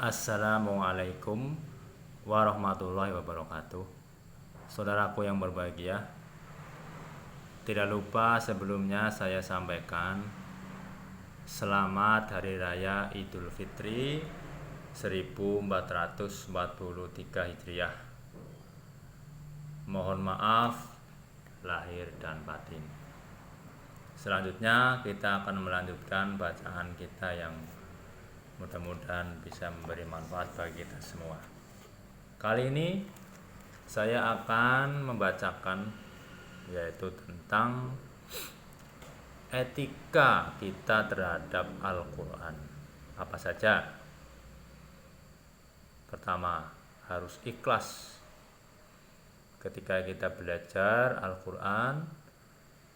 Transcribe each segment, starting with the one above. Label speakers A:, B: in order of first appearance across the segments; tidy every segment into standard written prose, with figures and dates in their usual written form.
A: Assalamualaikum warahmatullahi wabarakatuh. Saudaraku yang berbahagia, tidak lupa sebelumnya saya sampaikan selamat Hari Raya Idul Fitri 1443 Hijriah. Mohon maaf lahir dan batin. Selanjutnya kita akan melanjutkan bacaan kita yang mudah-mudahan bisa memberi manfaat bagi kita semua. Kali ini saya akan membacakan yaitu tentang etika kita terhadap Al-Quran. Apa saja? Pertama, harus ikhlas ketika kita belajar Al-Quran,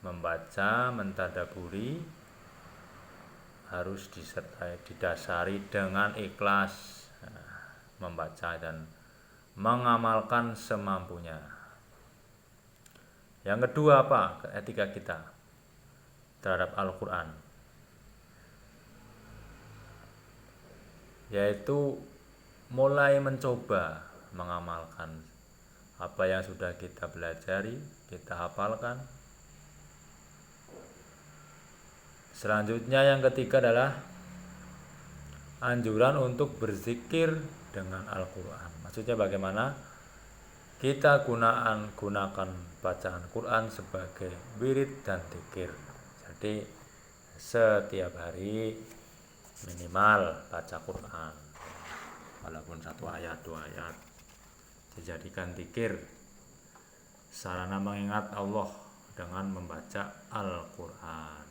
A: membaca, mentadaburi, harus didasari dengan ikhlas, membaca dan mengamalkan semampunya. Yang kedua apa? Etika kita terhadap Al-Quran, yaitu mulai mencoba mengamalkan apa yang sudah kita pelajari, kita hafalkan. Selanjutnya yang ketiga adalah anjuran untuk berzikir dengan Al-Quran. Maksudnya bagaimana? Kita gunakan bacaan Quran sebagai wirid dan zikir. Jadi setiap hari minimal baca Quran, walaupun 1 ayat 2 ayat, dijadikan zikir, sarana mengingat Allah dengan membaca Al-Quran.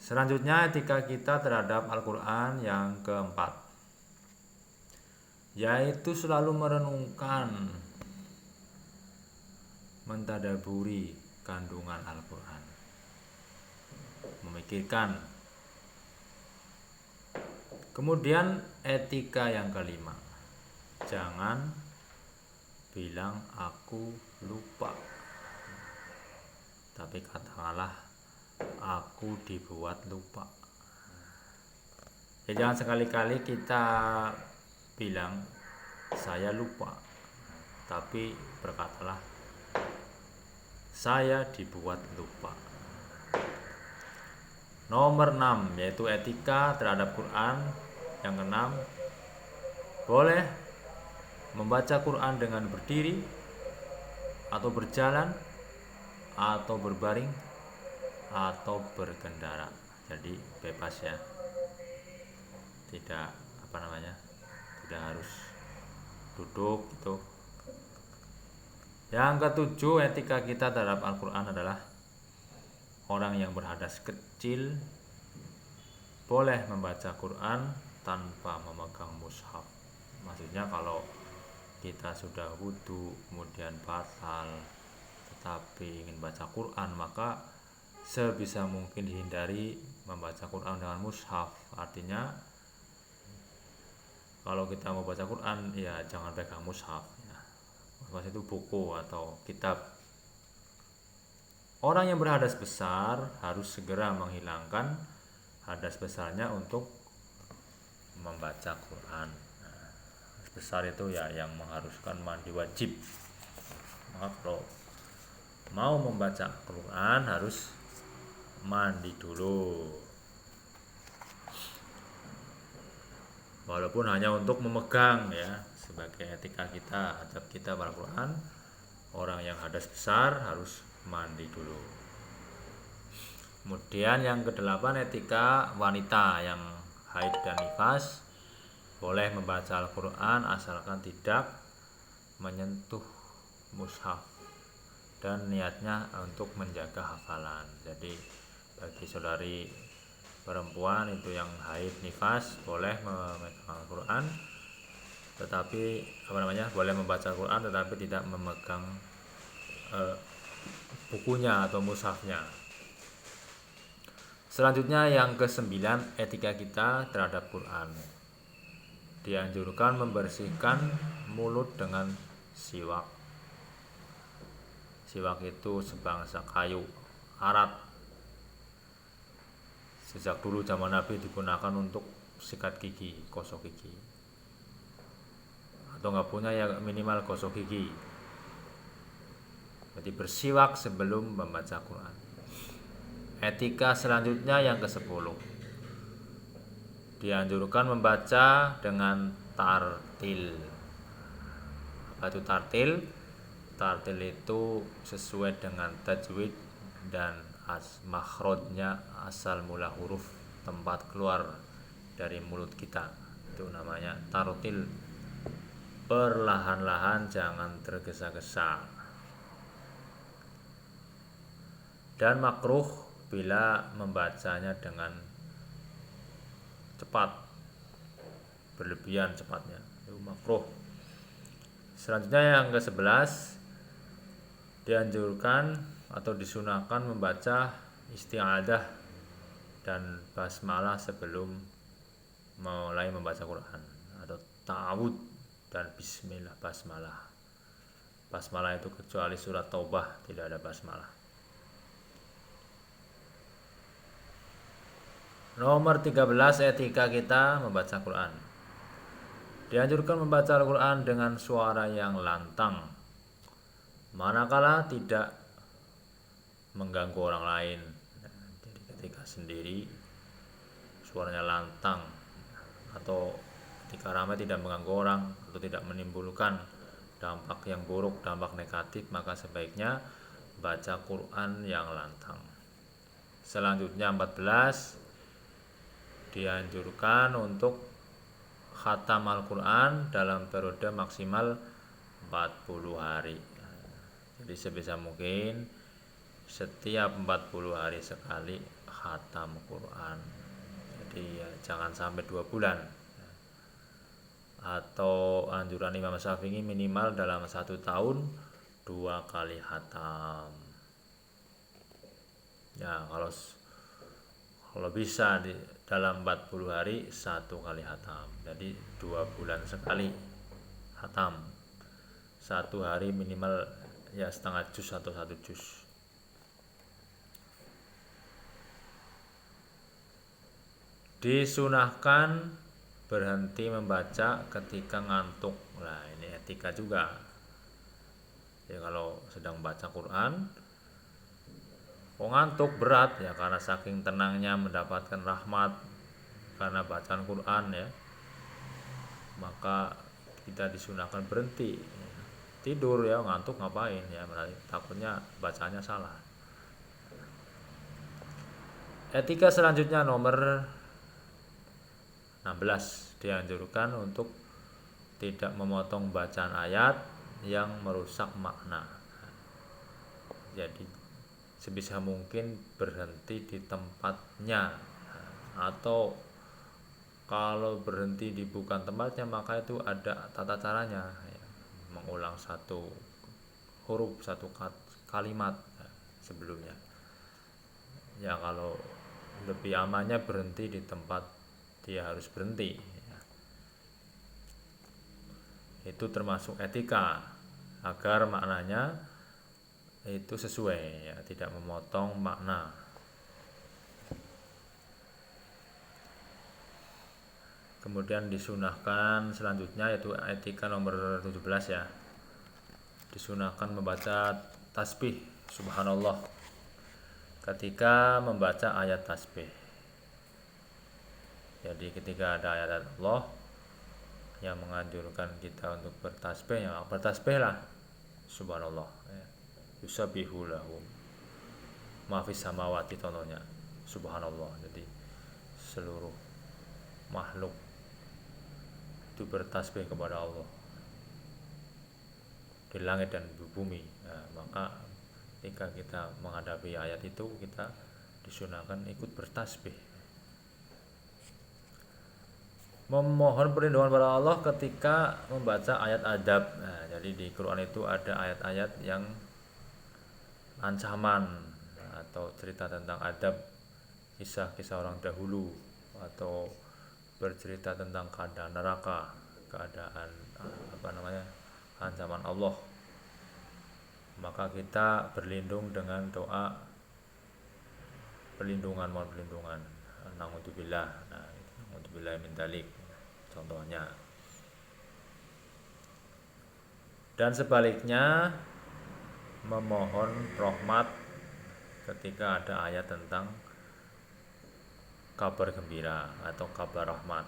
A: Selanjutnya etika kita terhadap Al-Quran yang keempat, yaitu selalu merenungkan, mentadaburi kandungan Al-Quran, memikirkan. Kemudian etika yang kelima, jangan bilang aku lupa, tapi katakanlah aku dibuat lupa. Ya, jangan sekali-kali kita bilang saya lupa, tapi berkatalah saya dibuat lupa. Nomor 6 yaitu etika terhadap Quran. Yang keenam, boleh membaca Quran dengan berdiri atau berjalan atau berbaring atau berkendara. Jadi bebas ya, tidak tidak harus duduk gitu. Yang ketujuh, etika kita terhadap Al-Quran adalah orang yang berhadas kecil boleh membaca Quran tanpa memegang mushaf. Maksudnya kalau kita sudah wudu kemudian batal tetapi ingin baca Quran, maka sebisa mungkin dihindari membaca Quran dengan mushaf. Artinya kalau kita mau baca Quran ya jangan pegang mushaf ya. Mushaf itu buku atau kitab. Orang yang berhadas besar harus segera menghilangkan hadas besarnya untuk membaca Quran. Nah, besar itu ya yang mengharuskan mandi wajib. Maka kalau mau membaca Quran harus mandi dulu, walaupun hanya untuk memegang ya, sebagai etika kita terhadap kita para Quran. Orang yang hadas besar harus mandi dulu. Kemudian yang kedelapan, etika wanita yang haid dan nifas boleh membaca Al-Quran asalkan tidak menyentuh mushaf dan niatnya untuk menjaga hafalan. Jadi bagi saudari perempuan itu yang haid nifas boleh memegang Al-Quran, tetapi boleh membaca Al-Quran tetapi tidak memegang bukunya atau mushafnya. Selanjutnya yang ke-9, etika kita terhadap Quran. Dianjurkan membersihkan mulut dengan siwak. Siwak itu sebangsa kayu arat. Sejak dulu zaman Nabi digunakan untuk sikat gigi, gosok gigi. atau nggak punya ya minimal gosok gigi. Jadi bersiwak sebelum membaca Quran. Etika selanjutnya yang ke-10, dianjurkan membaca dengan tartil. Apa itu tartil? Tartil itu sesuai dengan tajwid dan makhrajnya, asal mula huruf, tempat keluar dari mulut kita. Itu namanya tartil. Perlahan-lahan, jangan tergesa-gesa. Dan makruh bila membacanya dengan cepat, berlebihan cepatnya, itu makruh. Selanjutnya yang ke-11, dianjurkan atau disunahkan membaca isti'adzah dan basmalah sebelum mulai membaca Quran, atau ta'awud dan bismillah, basmalah. Basmalah itu kecuali surat Taubah tidak ada basmalah. Nomor 13, etika kita membaca Quran. Dianjurkan membaca Al-Quran dengan suara yang lantang, manakala tidak mengganggu orang lain. Jadi ketika sendiri suaranya lantang, atau ketika ramai tidak mengganggu orang atau tidak menimbulkan dampak yang buruk, dampak negatif, maka sebaiknya baca Quran yang lantang. Selanjutnya 14, dianjurkan untuk khatam Al-Quran dalam periode maksimal 40 hari. Jadi sebisa mungkin setiap 40 hari sekali khatam Quran. Jadi ya, jangan sampai 2 bulan. Atau anjuran Imam Syafi'i minimal dalam 1 tahun 2 kali khatam. Ya, kalau bisa dalam 40 hari 1 kali khatam. Jadi 2 bulan sekali khatam. 1 hari minimal ya setengah juz atau 1 juz. Disunahkan berhenti membaca ketika ngantuk. Nah, ini etika juga. Ya, kalau sedang baca Quran kok ngantuk berat ya, karena saking tenangnya mendapatkan rahmat karena bacaan Quran ya, maka kita disunahkan berhenti. Tidur ya, ngantuk ngapain ya, takutnya bacanya salah. Etika selanjutnya nomor 16, dianjurkan untuk tidak memotong bacaan ayat yang merusak makna. Jadi sebisa mungkin berhenti di tempatnya, atau kalau berhenti di bukan tempatnya maka itu ada tata caranya ya, mengulang 1 huruf 1 kalimat sebelumnya. Ya, kalau lebih amannya berhenti di tempat dia harus berhenti ya. Itu termasuk etika agar maknanya itu sesuai ya, tidak memotong makna. Kemudian disunahkan selanjutnya yaitu etika nomor 17 ya, disunahkan membaca tasbih subhanallah ketika membaca ayat tasbih. Jadi ketika ada ayat Allah yang menganjurkan kita untuk bertasbih, ya bertasbihlah subhanallah ya. Yusabbihu lahu ma fis samawati, contohnya subhanallah. Jadi seluruh makhluk itu bertasbih kepada Allah di langit dan di bumi. Nah, maka ketika kita menghadapi ayat itu, kita disunahkan ikut bertasbih, memohon perlindungan pada Allah ketika membaca ayat adab. Nah, jadi di Quran itu ada ayat-ayat yang ancaman atau cerita tentang adab, kisah-kisah orang dahulu, atau bercerita tentang keadaan neraka, keadaan ancaman Allah. Maka kita berlindung dengan doa perlindungan, mohon perlindungan, na'udzubillah. Nah, na'udzubillah min dzalik contohnya. Dan sebaliknya memohon rahmat ketika ada ayat tentang kabar gembira atau kabar rahmat,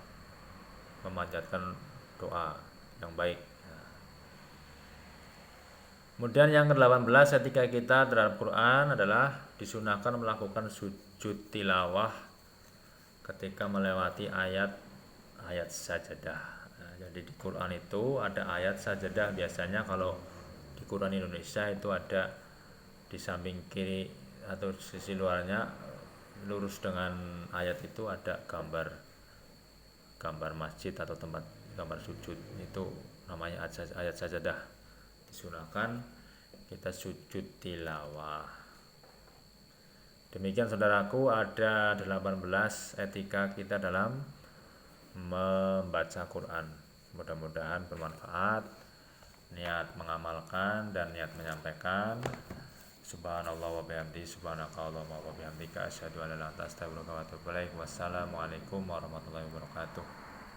A: memanjatkan doa yang baik. Kemudian yang ke-18 ketika kita terhadap Quran adalah disunahkan melakukan sujud tilawah ketika melewati ayat sajadah. Nah, jadi di Quran itu ada ayat sajadah, biasanya kalau di Quran Indonesia itu ada di samping kiri atau sisi luarnya lurus dengan ayat itu ada gambar masjid atau tempat gambar sujud, itu namanya ayat sajadah. Disunahkan kita sujud tilawah. Demikian saudaraku, ada 18 etika kita dalam membaca Quran. Mudah-mudahan bermanfaat, niat mengamalkan dan niat menyampaikan. Subhanallah wa bihamdi, subhanakallahumma wa bihamdika, asyhadu an la ilaha illa anta, astaghfiruka wa atubu ilaik. Wassalamualaikum warahmatullahi wabarakatuh.